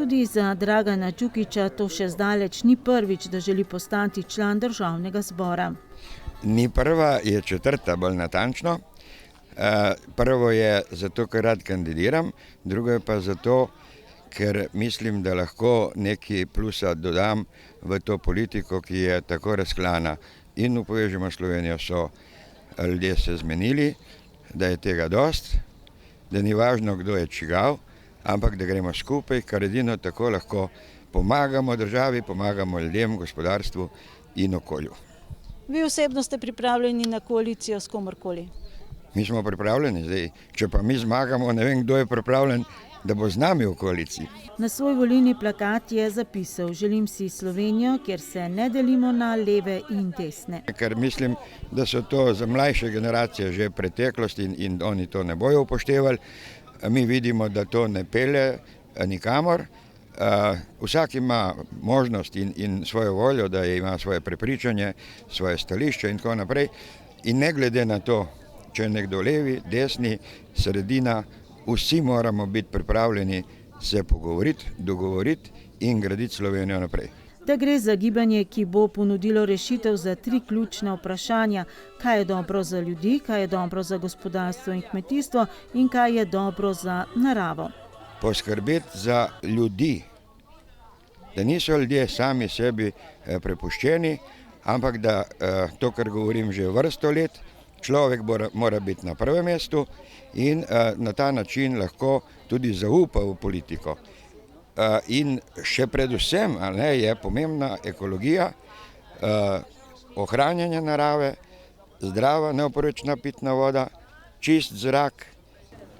Tudi za Dragana Đukića to še zdaleč ni prvič, da želi postati član državnega zbora. Ni prva, je četrta bolj natančno. Prvo je zato, ker rad kandidiram, drugo je pa zato, ker mislim, da lahko nekaj plusa dodam v to politiko, ki je tako razklana. In v Povežimo Slovenijo so ljudje se zmenili, da je tega dost, da ni važno, kdo je čigav, ampak da gremo skupaj, kar edino tako lahko pomagamo državi, pomagamo ljudem, gospodarstvu in okolju. Vi osebno ste pripravljeni na koalicijo s komorkoli? Mi smo pripravljeni, zdaj, če pa mi zmagamo, ne vem, kdo je pripravljen, da bo z nami v koaliciji. Na svoj volilni plakat je zapisal: želim si Slovenijo, kjer se ne delimo na leve in desne. Ker mislim, da so to za mlajše generacije že preteklost in oni to ne bojo upoštevali. Mi vidimo, da to ne pelje nikamor. Vsak ima možnost in svojo voljo, da ima svoje prepričanje, svoje stališče in tako naprej. In ne glede na to, če je nekdo levi, desni, sredina, vsi moramo biti pripravljeni se pogovoriti, dogovoriti in graditi Slovenijo naprej. Da gre za gibanje, ki bo ponudilo rešitev za 3 ključna vprašanja: kaj je dobro za ljudi, kaj je dobro za gospodarstvo in kmetijstvo in kaj je dobro za naravo. Poskrbeti za ljudi, da niso ljudje sami sebi prepuščeni, ampak da to, kar govorim že vrsto let, človek mora biti na prvem mestu in na ta način lahko tudi zaupa v politiko. In še predvsem je pomembna ekologija, ohranjanje narave, zdrava, neoporečna pitna voda, čist zrak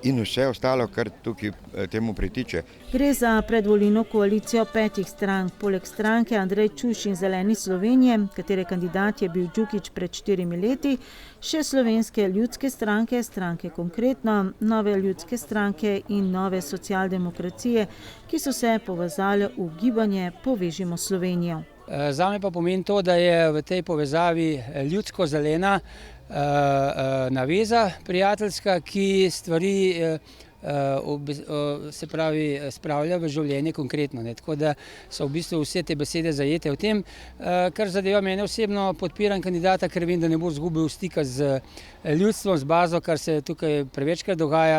in vse ostalo, kar tukaj temu pritiče. Gre za predvolilno koalicijo 5 strank. Poleg stranke Andrej Čuš in Zeleni Slovenije, katere kandidat je bil Đukić pred 4 leti, še Slovenske ljudske stranke, stranke Konkretno, Nove ljudske stranke in Nove socialdemokracije, ki so se povezale v gibanje Povežimo Slovenijo. Zame pa pomeni to, da je v tej povezavi ljudsko-zelena naveza prijateljska, ki stvari se pravi spravlja v življenje konkretno. Tako da so v bistvu vse te besede zajete v tem, kar zadeva mene osebno. Podpiram kandidata, ker vem, da ne bo izgubil stika z ljudstvom, z bazo, kar se tukaj prevečkrat dogaja.